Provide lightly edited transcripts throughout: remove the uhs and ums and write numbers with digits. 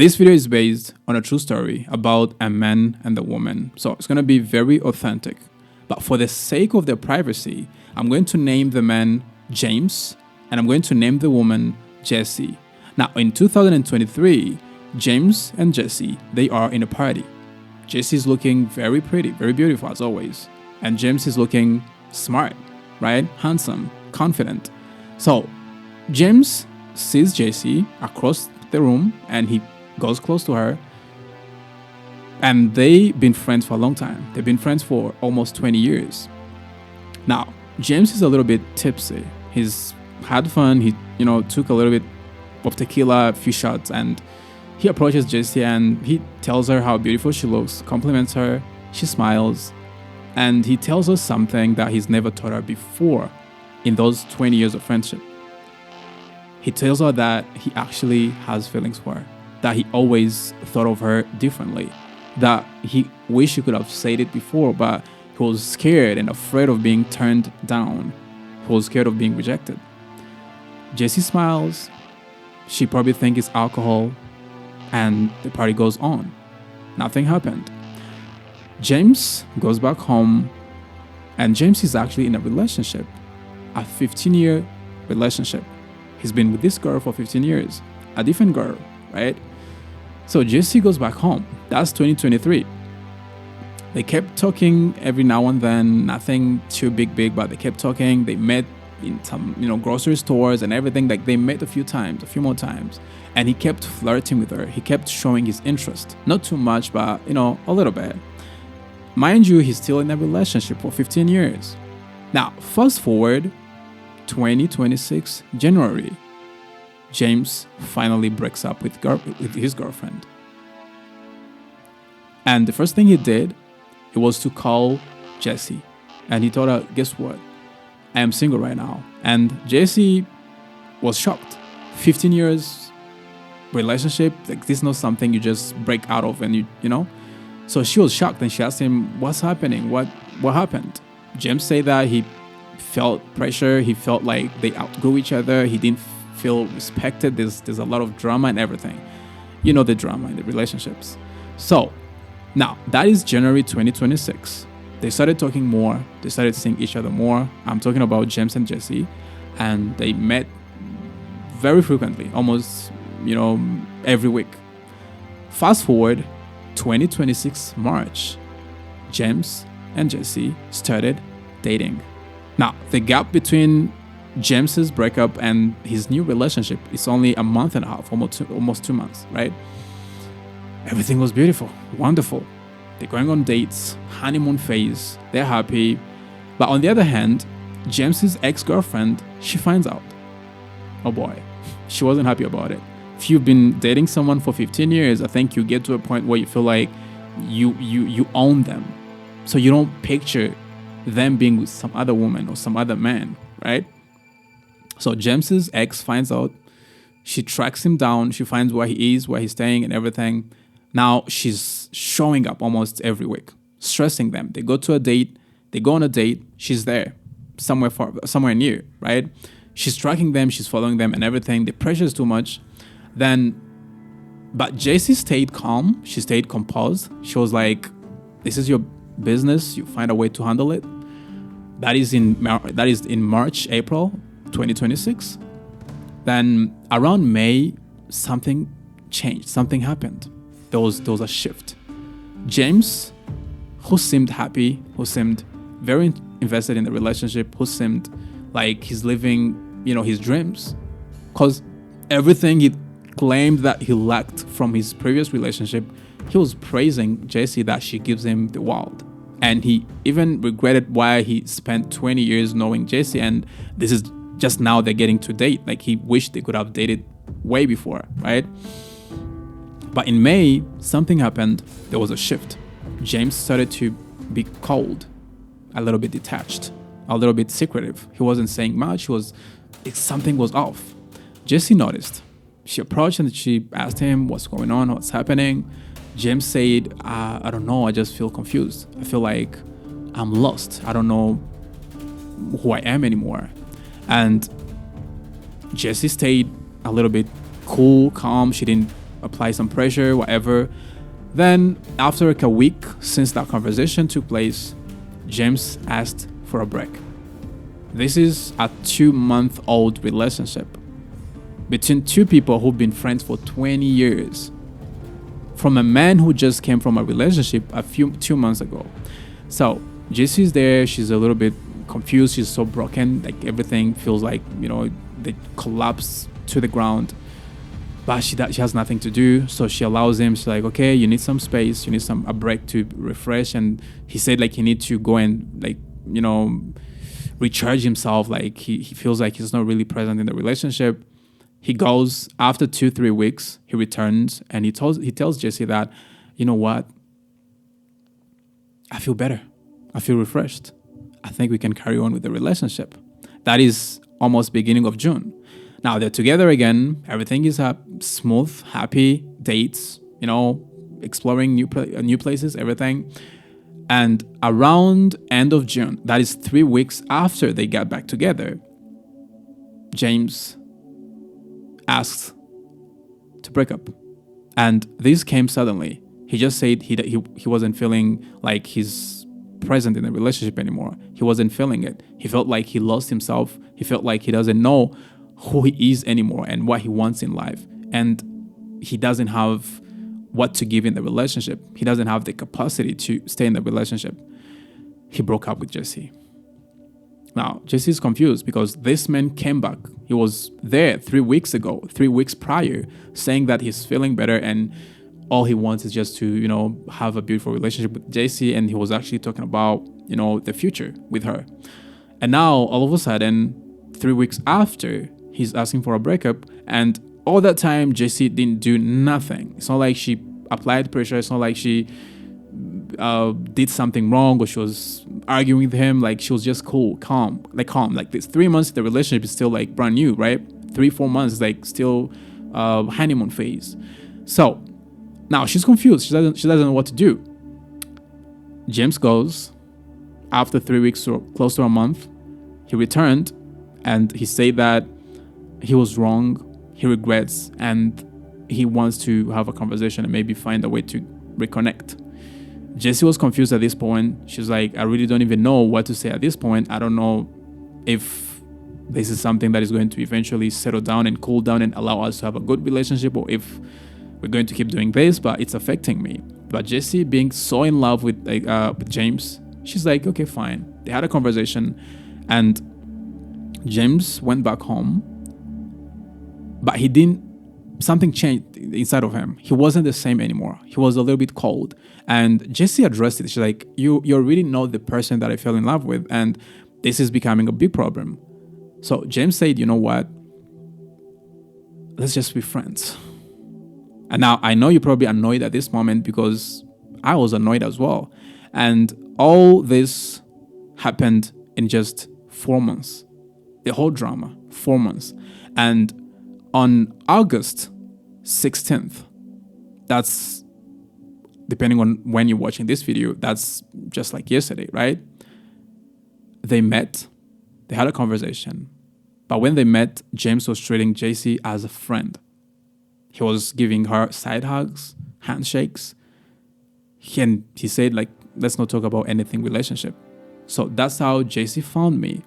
This video is based on a true story about a man and a woman, so it's going to be very authentic. But for the sake of their privacy, I'm going to name the man James and I'm going to name the woman Jessie. Now, in 2023, James and Jessie, they are in a party. Jessie is looking very pretty, very beautiful as always. And James is looking smart, right? Handsome, confident. So James sees Jessie across the room and he goes close to her. And they've been friends for a long time. They've been friends for almost 20 years. Now, James is a little bit tipsy. He's had fun. He, took a little bit of tequila, a few shots, and he approaches Jessie and he tells her how beautiful she looks, compliments her, she smiles, and he tells her something that he's never told her before in those 20 years of friendship. He tells her that he actually has feelings for her, that he always thought of her differently, that he wished he could have said it before, but he was scared and afraid of being turned down. He was scared of being rejected. Jessie smiles. She probably thinks it's alcohol, and the party goes on. Nothing happened. James goes back home, and James is actually in a relationship, a 15-year relationship. He's been with this girl for 15 years, a different girl, right? So Jessie goes back home. That's 2023. They kept talking every now and then, nothing too big, but they kept talking. They met in some, grocery stores and everything. Like they met a few more times. And he kept flirting with her. He kept showing his interest. Not too much, but, a little bit. Mind you, he's still in a relationship for 15 years. Now, fast forward 2026, January. James finally breaks up with his girlfriend. And the first thing he did, it was to call Jessie. And he told her, guess what? I am single right now. And Jessie was shocked. 15 years relationship, like this is not something you just break out of and you. So she was shocked and she asked him, what's happening? What happened? James said that he felt pressure. He felt like they outgrew each other. He didn't feel respected. There's a lot of drama and everything. The drama in the relationships. So now that is January 2026. They started talking more. They started seeing each other more. I'm talking about James and Jessie. And they met very frequently, almost, every week. Fast forward 2026 March, James and Jessie started dating. Now, the gap between James's breakup and his new relationship is only a month and a half, almost 2 months, right? Everything was beautiful, wonderful. They're going on dates, honeymoon phase, they're happy. But on the other hand, James's ex-girlfriend, she finds out. Oh boy, she wasn't happy about it. If you've been dating someone for 15 years, I think you get to a point where you feel like you own them. So you don't picture them being with some other woman or some other man, right? So James's ex finds out. She tracks him down. She finds where he is, where he's staying and everything. Now she's showing up almost every week, stressing them. They go to a date. They go on a date. She's there, somewhere near, right? She's tracking them. She's following them and everything. The pressure is too much. But Jessie stayed calm. She stayed composed. She was like, this is your business. You find a way to handle it. That is in March, April 2026. Then around May, something changed. Something happened. There was a shift. James, who seemed happy, who seemed very invested in the relationship, who seemed like he's living, his dreams, because everything he claimed that he lacked from his previous relationship, he was praising Jessie that she gives him the world. And he even regretted why he spent 20 years knowing Jessie, and this is just now they're getting to date. Like he wished they could have dated way before, right? But in May, something happened. There was a shift. James started to be cold, a little bit detached, a little bit secretive. He wasn't saying much. Something was off. Jessie noticed. She approached and she asked him, what's going on? What's happening? James said, I don't know. I just feel confused. I feel like I'm lost. I don't know who I am anymore. And Jessie stayed a little bit cool, calm. She didn't apply some pressure, whatever. Then after like a week since that conversation took place, James asked for a break. This is a 2-month-old relationship between two people who've been friends for 20 years. From a man who just came from a relationship 2 months ago. So Jesse's there. She's a little bit confused. She's so broken. Like everything feels like, they collapse to the ground. But she has nothing to do. So she allows him. She's like, okay, you need some space. You need a break to refresh. And he said like he needs to go and recharge himself. Like he feels like he's not really present in the relationship. He goes after 2-3 weeks. He returns and he tells Jesse that, you know what? I feel better. I feel refreshed. I think we can carry on with the relationship. That is almost beginning of June. Now they're together again. Everything is smooth, happy dates. Exploring new places, everything. And around end of June, that is 3 weeks after they got back together, James asked to break up. And this came suddenly. He just said he wasn't feeling like he's present in the relationship anymore. He wasn't feeling it. He felt like he lost himself. He felt like he doesn't know who he is anymore and what he wants in life. And he doesn't have what to give in the relationship. He doesn't have the capacity to stay in the relationship. He broke up with Jesse. Now, Jesse is confused because this man came back. He was there 3 weeks ago, 3 weeks prior, saying that he's feeling better and all he wants is just to, have a beautiful relationship with Jesse. And he was actually talking about, the future with her. And now, all of a sudden, 3 weeks after, he's asking for a breakup. And all that time, Jesse didn't do nothing. It's not like she applied pressure. It's not like she did something wrong or she was arguing with him. Like she was just calm. Like this 3 months, the relationship is still like brand new, right? 3-4 months is like still honeymoon phase. So now she's confused. She doesn't know what to do. James goes after 3 weeks or close to a month. He returned and he said that he was wrong. He regrets and he wants to have a conversation and maybe find a way to reconnect. Jessie was confused at this point. She's like, I really don't even know what to say at this point. I don't know if this is something that is going to eventually settle down and cool down and allow us to have a good relationship, or if we're going to keep doing this, but it's affecting me. But Jessie, being so in love with James, she's like, okay, fine. They had a conversation and James went back home, but something changed inside of him. He wasn't the same anymore. He was a little bit cold. And Jessie addressed it. She's like, you're really not the person that I fell in love with. And this is becoming a big problem. So James said, you know what? Let's just be friends. And now I know you're probably annoyed at this moment because I was annoyed as well. And all this happened in just 4 months. The whole drama, 4 months. And on August 16th, that's, depending on when you're watching this video, that's just like yesterday, right? They met, they had a conversation. But when they met, James was treating Jessie as a friend. He was giving her side hugs, handshakes. He said, like, let's not talk about anything relationship. So that's how Jessie found me.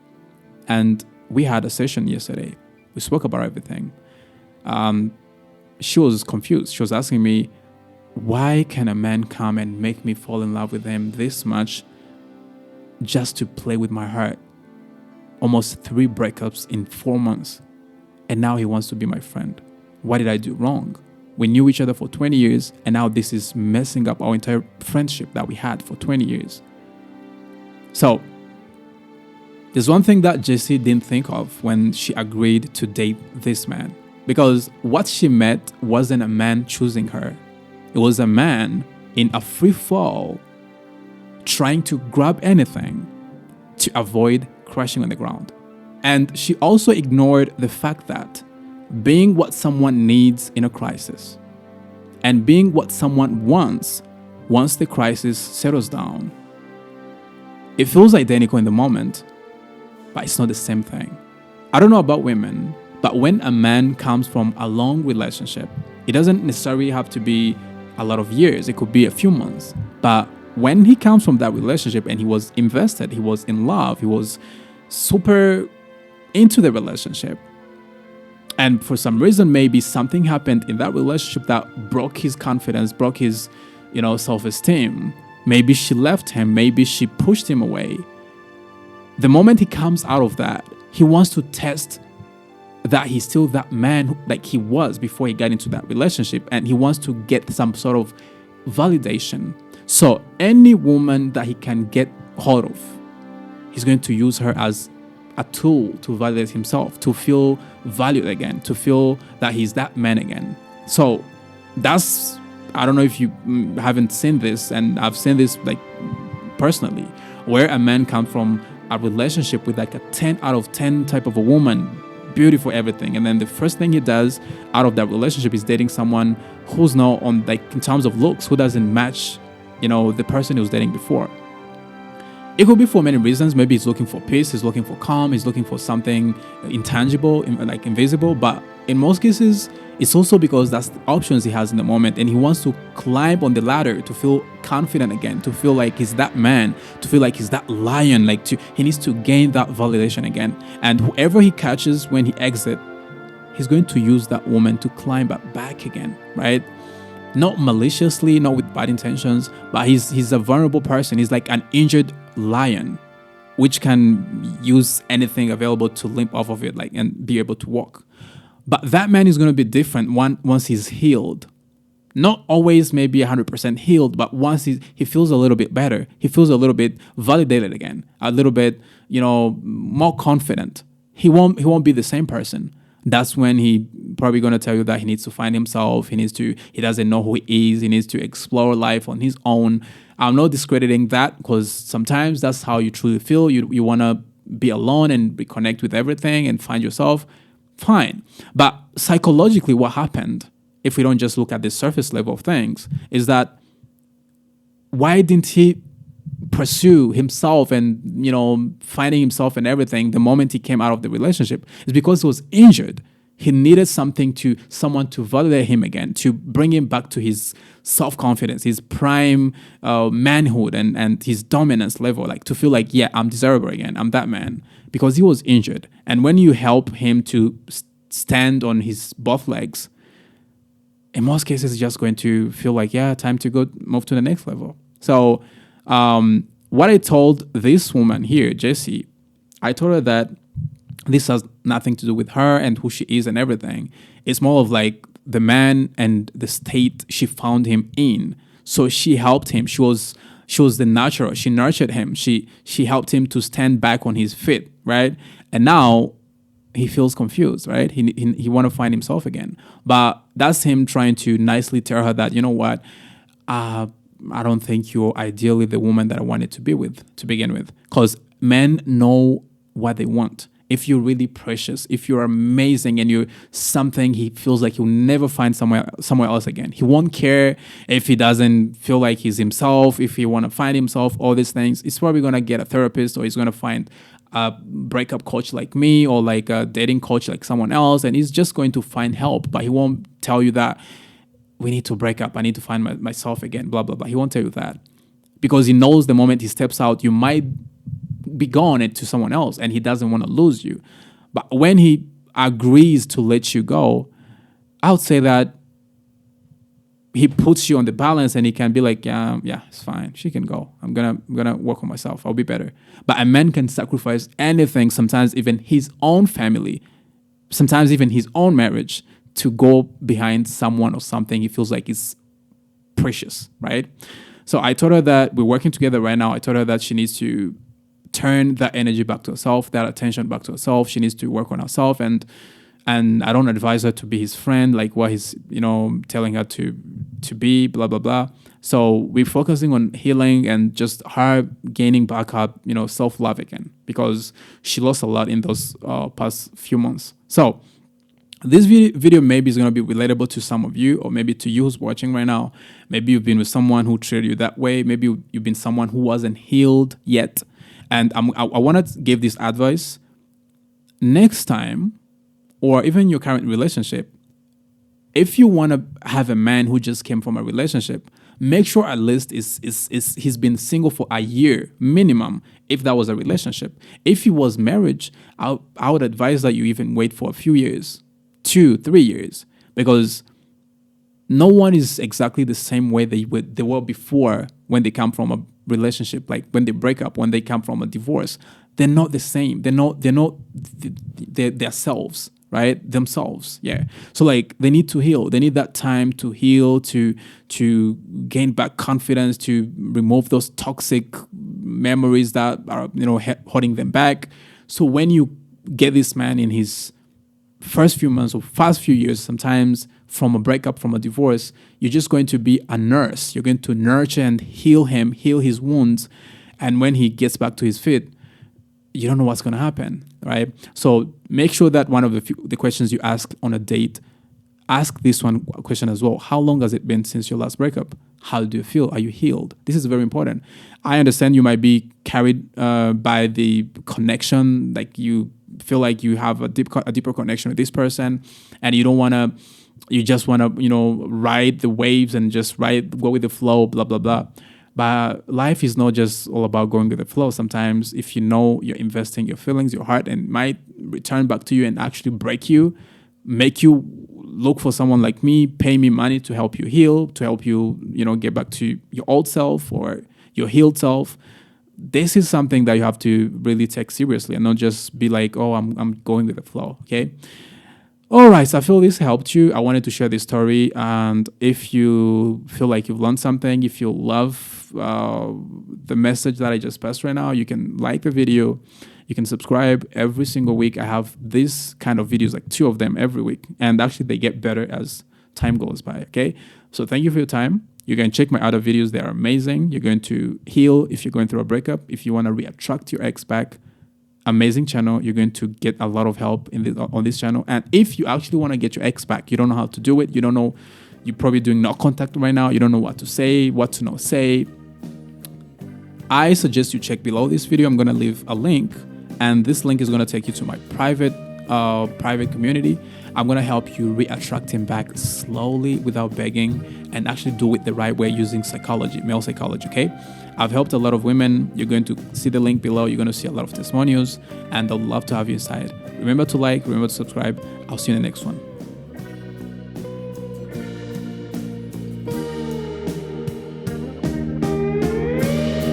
And we had a session yesterday. We spoke about everything. She was confused. She was asking me, why can a man come and make me fall in love with him this much just to play with my heart? Almost 3 breakups in 4 months. And now he wants to be my friend. What did I do wrong? We knew each other for 20 years, and now this is messing up our entire friendship that we had for 20 years. So, there's one thing that Jessie didn't think of when she agreed to date this man. Because what she met wasn't a man choosing her. It was a man in a free fall, trying to grab anything to avoid crashing on the ground. And she also ignored the fact that being what someone needs in a crisis and being what someone wants once the crisis settles down, it feels identical in the moment, but it's not the same thing. I don't know about women, but when a man comes from a long relationship It doesn't necessarily have to be a lot of years. It could be a few months. But when he comes from that relationship and he was invested, he was in love, he was super into the relationship. And for some reason, maybe something happened in that relationship that broke his confidence, broke his, self-esteem. Maybe she left him. Maybe she pushed him away. The moment he comes out of that, he wants to test that he's still that man like he was before he got into that relationship. And he wants to get some sort of validation. So any woman that he can get hold of, he's going to use her as a tool to validate himself, to feel valued again, to feel that he's that man again. So that's, I don't know if you haven't seen this, and I've seen this like personally, where a man comes from a relationship with like a 10 out of 10 type of a woman, beautiful, everything. And then the first thing he does out of that relationship is dating someone who's not on, like, in terms of looks, who doesn't match, the person he was dating before. It could be for many reasons. Maybe he's looking for peace, he's looking for calm, he's looking for something intangible, like invisible. But in most cases, it's also because that's the options he has in the moment, and he wants to climb on the ladder to feel confident again, to feel like he's that man, to feel like he's that lion, he needs to gain that validation again. And whoever he catches when he exits, he's going to use that woman to climb back again, right? Not maliciously, not with bad intentions, but he's a vulnerable person. He's like an injured lion, which can use anything available to limp off of it, and be able to walk. But that man is going to be different once he's healed. Not always maybe 100% healed, but once he feels a little bit better, he feels a little bit validated again, a little bit, more confident. He won't be the same person. That's when he probably going to tell you that he needs to find himself. He doesn't know who he is. He needs to explore life on his own. I'm not discrediting that, because sometimes that's how you truly feel. You want to be alone and reconnect with everything and find yourself. Fine. But psychologically, what happened, if we don't just look at the surface level of things, is that why didn't he pursue himself and, finding himself and everything the moment he came out of the relationship? It's because he was injured. He needed someone to validate him again, to bring him back to his self-confidence, his prime manhood and his dominance level, like to feel like, yeah, I'm desirable again. I'm that man, because he was injured. And when you help him to stand on his both legs, in most cases, he's just going to feel like, yeah, time to go move to the next level. So what I told this woman here, Jessie, I told her that this has nothing to do with her and who she is and everything. It's more of like the man and the state she found him in. So she helped him. She was the nurturer. She nurtured him. She helped him to stand back on his feet, right? And now he feels confused, right? He want to find himself again. But that's him trying to nicely tell her that, you know what, I don't think you're ideally the woman that I wanted to be with to begin with. Because men know what they want. If you're really precious, if you're amazing and you're something he feels like he'll never find somewhere else again. He won't care if he doesn't feel like he's himself, if he want to find himself, all these things. He's probably going to get a therapist, or he's going to find a breakup coach like me, or like a dating coach like someone else, and he's just going to find help. But he won't tell you that we need to break up, I need to find myself again, blah, blah, blah. He won't tell you that, because he knows the moment he steps out, you might be gone to someone else, and he doesn't want to lose you. But when he agrees to let you go, I would say that he puts you on the balance, and he can be like, yeah, it's fine. She can go. I'm gonna work on myself. I'll be better. But a man can sacrifice anything, sometimes even his own family, sometimes even his own marriage, to go behind someone or something he feels like is precious, right? So I told her that we're working together right now. I told her that she needs to turn that energy back to herself, that attention back to herself. She needs to work on herself, and I don't advise her to be his friend, like what he's telling her to be, blah blah blah. So we're focusing on healing and just her gaining back up, self-love again, because she lost a lot in those past few months. So this video maybe is going to be relatable to some of you, or maybe to you who's watching right now. Maybe you've been with someone who treated you that way. Maybe you've been someone who wasn't healed yet. And I want to give this advice. Next time, or even your current relationship, if you want to have a man who just came from a relationship, make sure at least is he's been single for a year minimum, if that was a relationship. If he was marriage, I would advise that you even wait for a few years, 2-3 years, because no one is exactly the same way they were before when they come from a relationship. Like when they break up, when they come from a divorce, they're not the same. They're selves, right? Themselves. Yeah. So like they need to heal. They need that time to heal, to gain back confidence, to remove those toxic memories that are, holding them back. So when you get this man in his first few months or first few years, sometimes from a breakup, from a divorce, you're just going to be a nurse. You're going to nurture and heal him, heal his wounds. And when he gets back to his feet, you don't know what's going to happen, right? So make sure that one of the questions you ask on a date, ask this one question as well. How long has it been since your last breakup? How do you feel? Are you healed? This is very important. I understand you might be carried by the connection, like you feel like you have a deeper connection with this person, and you just want to ride the waves and just go with the flow, blah blah blah. But life is not just all about going with the flow. Sometimes if you're investing your feelings, your heart, and it might return back to you and actually break you, make you look for someone like me, pay me money to help you heal, to help you get back to your old self or your healed self. This is something that you have to really take seriously and not just be like, oh, I'm going with the flow. Okay. All right, so I feel this helped you. I wanted to share this story, and if you feel like you've learned something, if you love the message that I just passed right now, you can like the video, you can subscribe. Every single week I have this kind of videos, like 2 of them every week, and actually they get better as time goes by, okay? So thank you for your time. You can check my other videos. They are amazing. You're going to heal if you're going through a breakup. If you want to reattract your ex back, amazing channel. You're going to get a lot of help on this channel. And if you actually want to get your ex back, you don't know how to do it, you don't know, you're probably doing no contact right now, you don't know what to say, what to not say, I suggest you check below this video. I'm going to leave a link, and this link is going to take you to my private community. I'm going to help you reattract him back slowly without begging, and actually do it the right way using psychology, male psychology, okay? I've helped a lot of women. You're going to see the link below. You're going to see a lot of testimonials, and I'd love to have you inside. Remember to like, remember to subscribe. I'll see you in the next one.